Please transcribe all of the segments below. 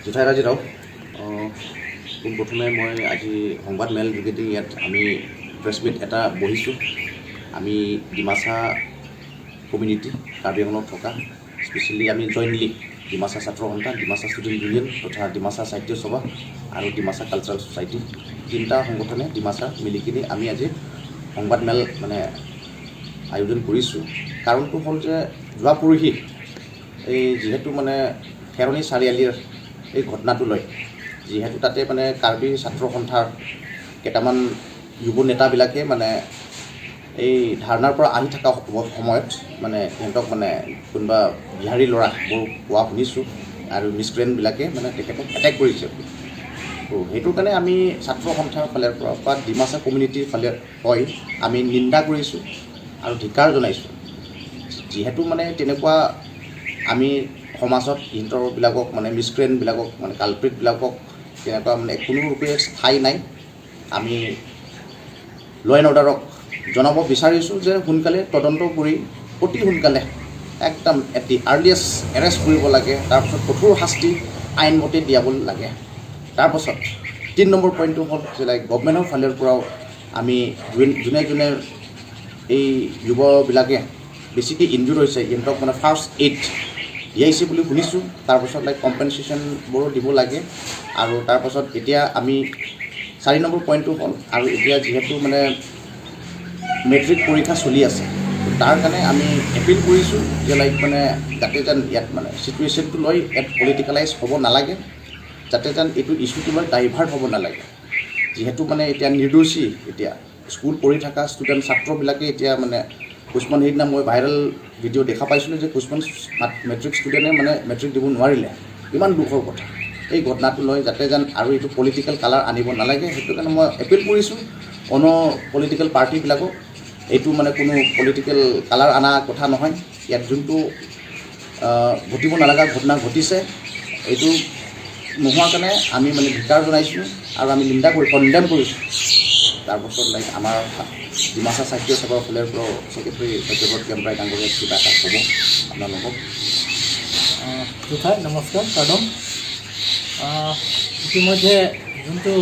জুঠাই ৰাজিৰাও পোনপ্ৰথমে মই আজি সংবাদ মেল যোগেদি ইয়াত আমি প্ৰেছ মিট এটা বহিছোঁ। আমি ডিমাচা কমিউনিটি কাৰ্বি আংলঙত থকা স্পেচিয়েলি আমি জইণ্টলি ডিমাচা ছাত্ৰ সন্থা, ডিমাচা ষ্টুডেণ্ট ইউনিয়ন তথা ডিমাচা সাহিত্য সভা আৰু ডিমাচা কালচাৰেল ছ'চাইটি তিনিটা সংগঠনে ডিমাচা মিলিকিনি আমি আজি সংবাদ মেল আয়োজন কৰিছোঁ। কাৰণটো হ'ল যে যোৱা পৰহি এই যিহেতু খেৰণি চাৰিআলিৰ এই ঘটনাটো লৈ যিহেতু তাতে কাৰ্বি ছাত্ৰ সন্থাৰ কেইটামান যুৱ নেতাবিলাকে এই ধাৰণাৰ পৰা আহি থকা সময়ত সিহঁতক কোনোবা বিহাৰী ল'ৰাবোৰ কোৱা শুনিছোঁ আৰু মিছক্ৰেণ্টবিলাকে তেখেতক এটেক কৰিছে। তো সেইটোৰ কাৰণে আমি ছাত্ৰ সন্থাৰ ফালৰ পৰা বা ডিমাচা কমিউনিটিৰ ফালে হয় আমি নিন্দা কৰিছোঁ আৰু ধিক্কাৰ জনাইছোঁ। যিহেতু তেনেকুৱা আমি সমাজত ইহঁতৰবিলাকক মিছক্ৰেণ্টবিলাকক কালপ্ৰিটবিলাকক তেনেকুৱা কোনোৰূপে ঠাই নাই। আমি ল এণ্ড অৰ্ডাৰক জনাব বিচাৰিছোঁ যে সোনকালে তদন্ত কৰি অতি সোনকালে একদম এট দি আৰ্লিয়েষ্ট এৰেষ্ট কৰিব লাগে, তাৰপাছত কঠোৰ শাস্তি আইনমতে দিয়াব লাগে। তাৰপাছত ৩ নম্বৰ পইণ্টটো হ'ল যে গভমেণ্টৰ ফালৰ পৰাও আমি যোনে যোনে এই যুৱবিলাকে বেছিকৈ ইনজুৰ্ড হৈছে সিহঁতক ফাৰ্ষ্ট এইড দিয়াইছে বুলি শুনিছোঁ। তাৰপাছত কম্পেনচেশ্যনবোৰো দিব লাগে। আৰু তাৰপাছত এতিয়া আমি 4 নম্বৰ পইণ্টটো হ'ল আৰু এতিয়া যিহেতু মেট্ৰিক পৰীক্ষা চলি আছে, তাৰ কাৰণে আমি এপিল কৰিছোঁ যে যাতে যেন ইয়াত চিটুৱেশ্যনটো লৈ ইয়াত পলিটিকেলাইজ হ'ব নালাগে, যাতে যেন এইটো ইছ্যুটো লৈ ডাইভাৰ্ট হ'ব নালাগে। যিহেতু এতিয়া নিৰ্দোষী এতিয়া স্কুল পঢ়ি থকা ষ্টুডেণ্ট ছাত্ৰবিলাকে এতিয়া কিছুমান সেইদিনা মই ভাইৰেল ভিডিঅ' দেখা পাইছিলোঁ যে কিছুমান মেট্ৰিক ষ্টুডেণ্টে মেট্ৰিক দিব নোৱাৰিলে। ইমান দুখৰ কথা। এই ঘটনাটো লৈ যাতে যেন আৰু এইটো পলিটিকেল কালাৰ আনিব নালাগে, সেইটো কাৰণে মই এপিল কৰিছোঁ অন্য পলিটিকেল পাৰ্টিবিলাকক। এইটো কোনো পলিটিকেল কালাৰ অনা কথা নহয়। ইয়াত যোনটো ঘটিব নলগা ঘটনা ঘটিছে এইটো নোহোৱাৰ কাৰণে আমি ধিক্কাৰ জনাইছোঁ আৰু আমি নিন্দা কৰি কণ্ডেম কৰিছোঁ। তাৰপাছত আমাৰ ডিমাচা সাহিত্য সভাৰ ফালৰ পৰা ছেক্ৰেটাৰী সত্যব্ৰত কেম্প্ৰাই ডাঙৰীয়া কিবা এটা ক'ব আপোনালোকক। জুঠাই নমস্কাৰ কাদম। ইতিমধ্যে যোনটো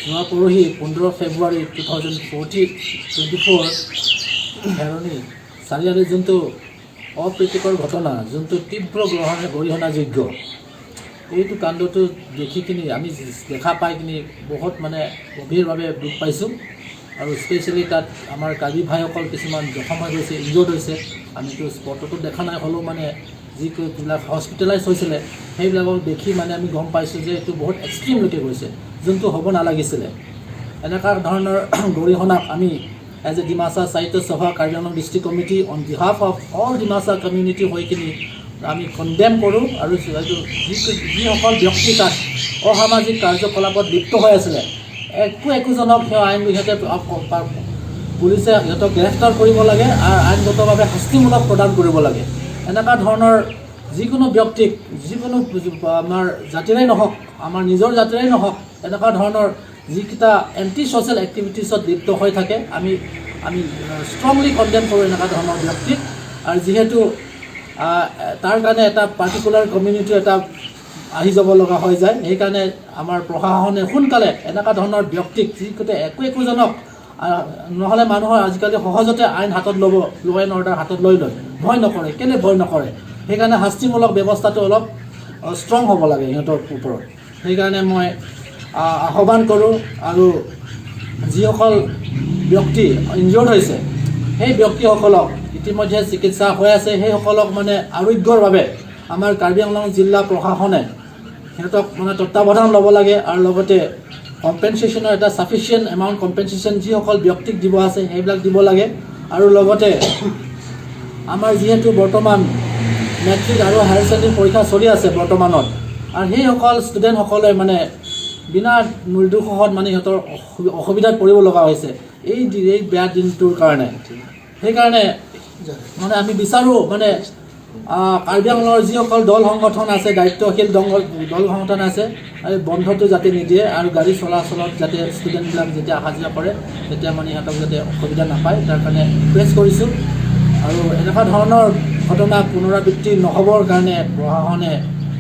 যোৱা পৰহি 15 ফেব্ৰুৱাৰী 2024 খেৰণি চাৰিআলিৰ যোনটো অপ্ৰীতিকৰ ঘটনা, যোনটো তীব্ৰ গৰিহণাযোগ্য, এইটো কাণ্ডটো দেখি কিনি আমি দেখা পাই কিনি বহুত গভীৰভাৱে দুখ পাইছোঁ। আৰু স্পেচিয়েলি তাত আমাৰ কাৰ্বি ভাইসকল কিছুমান জখম হৈ গৈছে, ইনজৰ্ড হৈছে। আমিতো স্পটতো দেখা নাই, হ'লেও যিবিলাক হস্পিটেলাইজ হৈছিলে সেইবিলাকক দেখি আমি গম পাইছোঁ যে এইটো বহুত এক্সট্ৰিমলৈকে গৈছে, যোনটো হ'ব নালাগিছিলে। এনেকুৱা ধৰণৰ গৰিহণাক আমি এজ এ ডিমাচা সাহিত্য সভা Karbi Anglong district committee on behalf of all Dimasa community হৈ কিনি আমি কণ্ডেম কৰোঁ। আৰু যিসকল ব্যক্তি তাত অসামাজিক কাৰ্যকলাপত লিপ্ত হৈ আছিলে একোজনক সিহঁতে পুলিচে সিহঁতক গ্ৰেপ্তাৰ কৰিব লাগে আৰু আইনগতভাৱে শাস্তিমূলক প্ৰদান কৰিব লাগে। এনেকুৱা ধৰণৰ যিকোনো ব্যক্তিক, যিকোনো আমাৰ জাতিৰেই নহওক, আমাৰ নিজৰ জাতিৰেই নহওক, এনেকুৱা ধৰণৰ যিকেইটা এণ্টি ছ'চিয়েল এক্টিভিটিছত লিপ্ত হৈ থাকে আমি ষ্ট্ৰংলি কণ্ডেম কৰোঁ এনেকুৱা ধৰণৰ ব্যক্তিক। আৰু যিহেতু তাৰ কাৰণে এটা পাৰ্টিকুলাৰ কমিউনিটি এটা আহি যাব লগা হৈ যায়, সেইকাৰণে আমাৰ প্ৰশাসনে সোনকালে এনেকুৱা ধৰণৰ ব্যক্তিক যিকেইটা একোজনক নহ'লে মানুহৰ আজিকালি সহজতে আইন হাতত ল'ব, ল এণ্ড অৰ্ডাৰ হাতত লৈ ভয় নকৰে। কেলৈ ভয় নকৰে? সেইকাৰণে শাস্তিমূলক ব্যৱস্থাটো অলপ ষ্ট্ৰং হ'ব লাগে সিহঁতৰ ওপৰত। সেইকাৰণে মই আহ্বান কৰোঁ আৰু যিসকল ব্যক্তি ইনজৰ্ড হৈছে সেই ব্যক্তিসকলক ইতিমধ্যে চিকিৎসা হৈ আছে, সেইসকলক আৰোগ্যৰ বাবে আমাৰ কাৰ্বি আংলং জিলা প্ৰশাসনে সিহঁতক তত্বাৱধান ল'ব লাগে। আৰু লগতে কম্পেনচেশ্যনৰ এটা ছাফিচিয়েণ্ট এমাউণ্ট কম্পেনচেশ্যন যিসকল ব্যক্তিক দিব আছে সেইবিলাক দিব লাগে। আৰু লগতে আমাৰ যিহেতু বৰ্তমান মেট্ৰিক আৰু হায়াৰ ছেকেণ্ডেৰী পৰীক্ষা চলি আছে বৰ্তমানত, আৰু সেইসকল ষ্টুডেণ্টসকলে বিনা নিৰ্দোষত সিহঁতৰ অসুবিধাত পৰিব লগা হৈছে এই বেয়া দিনটোৰ কাৰণে। সেইকাৰণে আমি বিচাৰোঁ কাৰ্বি আংলঙৰ যিসকল দল সংগঠন আছে, দায়িত্বশীল দল সংগঠন আছে, এই বন্ধটো যাতে নিদিয়ে আৰু গাড়ী চলাচলত যাতে ষ্টুডেণ্টবিলাক যেতিয়া অহা যোৱা কৰে তেতিয়া সিহঁতক যাতে অসুবিধা নাপায়, তাৰ কাৰণে ৰিকুৱেষ্ট কৰিছোঁ। আৰু এনেকুৱা ধৰণৰ ঘটনা পুনৰাবৃত্তি নহ'বৰ কাৰণে প্ৰশাসনে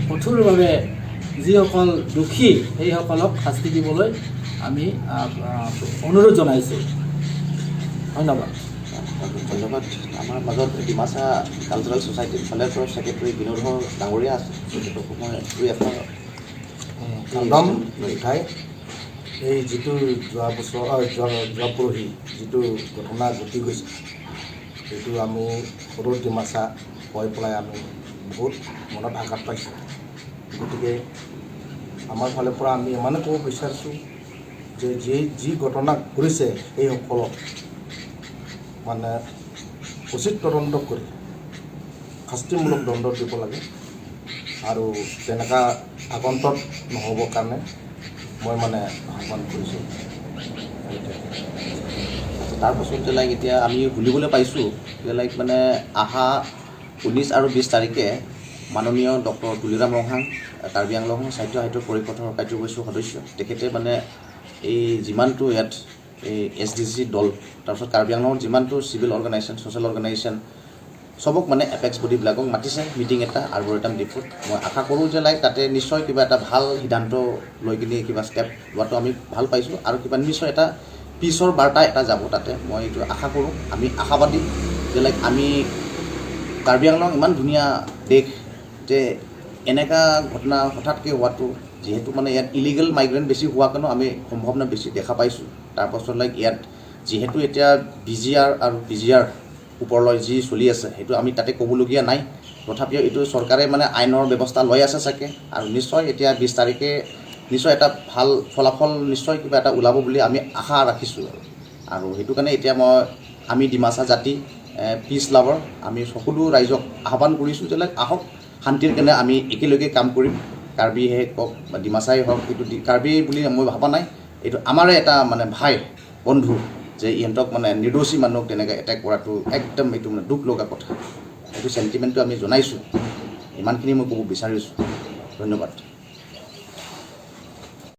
কঠোৰভাৱে যিসকল দোষী সেইসকলক শাস্তি দিবলৈ আমি অনুৰোধ জনাইছোঁ। ধন্যবাদ। ধন্যবাদ। আমাৰ মাজত ডিমাচা কালচাৰেল ছ'চাইটিৰ ফালৰ পৰা ছেক্ৰেটাৰী বিনোদ ডাঙৰীয়া আছে, তেখেতক মই দুই এষাৰ নাম উঠাই এই যিটো যোৱা পৰহি যিটো ঘটনা ঘটি গৈছে, সেইটো আমি সৰু ডিমাচা হৈ পেলাই আমি বহুত মনত আঘাত পাইছোঁ। গতিকে আমাৰ ফালৰ পৰা আমি ইমানে ক'ব বিচাৰিছোঁ যে যি ঘটনা কৰিছে সেইসকলক মানে উচিত তদন্ত কৰি শাস্তিমূলক দণ্ড দিব লাগে আৰু তেনেকুৱা আগন্তুক নহ'বৰ কাৰণে মই মানে আহ্বান কৰিছোঁ। তাৰপাছতে লাইক এতিয়া আমি শুনিবলৈ পাইছোঁ যে লাইক মানে অহা 19 আৰু 20 তাৰিখে মাননীয় ডক্টৰ তুলিৰাম ৰংহাং, কাৰ্বি আংলং সাহিত্য পৰিষদৰ কাৰ্যবাহী সদস্য, তেখেতে মানে এই যিমানটো ইয়াত এই SDC দল, তাৰপিছত কাৰ্বি আংলঙৰ যিমানটো চিভিল অৰ্গেনাইজেশ্যন, ছ'চিয়েল অৰ্গেনাইজেশ্যন চবক মানে এপেক্স বডিবিলাকক মাতিছে মিটিং এটা আৰ্বৰেটাম ডিপোত। মই আশা কৰোঁ যে লাইক তাতে নিশ্চয় কিবা এটা ভাল সিদ্ধান্ত লৈ কিনে কিবা ষ্টেপ লোৱাটো আমি ভাল পাইছোঁ আৰু কিবা নিশ্চয় এটা পিছৰ বাৰ্তা এটা যাব তাতে। মই এইটো আশা কৰোঁ। আমি আশাবাদী যে লাইক আমি কাৰ্বি আংলং ইমান ধুনীয়া দেশ যে এনেকুৱা ঘটনা হঠাৎকৈ হোৱাটো, যিহেতু মানে ইয়াত ইলিগেল মাইগ্ৰেণ্ট বেছি হোৱা কাৰণেও আমি সম্ভাৱনা বেছি দেখা পাইছোঁ। তাৰপাছত লাইক ইয়াত যিহেতু এতিয়া BGR আৰু PGR ওপৰলৈ যি চলি আছে সেইটো আমি তাতে ক'বলগীয়া নাই। তথাপিও এইটো চৰকাৰে মানে আইনৰ ব্যৱস্থা লৈ আছে চাগে, আৰু নিশ্চয় এতিয়া 20 তাৰিখে নিশ্চয় এটা ভাল ফলাফল নিশ্চয় কিবা এটা ওলাব বুলি আমি আশা ৰাখিছোঁ। আৰু সেইটো কাৰণে এতিয়া আমি ডিমাচা জাতি পিচ লাভাৰ আমি সকলো ৰাইজক আহ্বান কৰিছোঁ যে আহক শান্তিৰ কাৰণে আমি একেলগে কাম কৰিম। কাৰ্বিহে হওক বা ডিমাচাই হওক, এইটো কাৰ্বি বুলি মই ভবা নাই, এইটো আমাৰে এটা মানে ভাই বন্ধু, যে ইহঁতক মানে নিৰ্দোষী মানুহক তেনেকৈ এটেক কৰাটো একদম এইটো মানে দুখ লগা কথা। সেইটো চেণ্টিমেণ্টটো আমি জনাইছোঁ। ইমানখিনি মই ক'ব বিচাৰিছোঁ। ধন্যবাদ।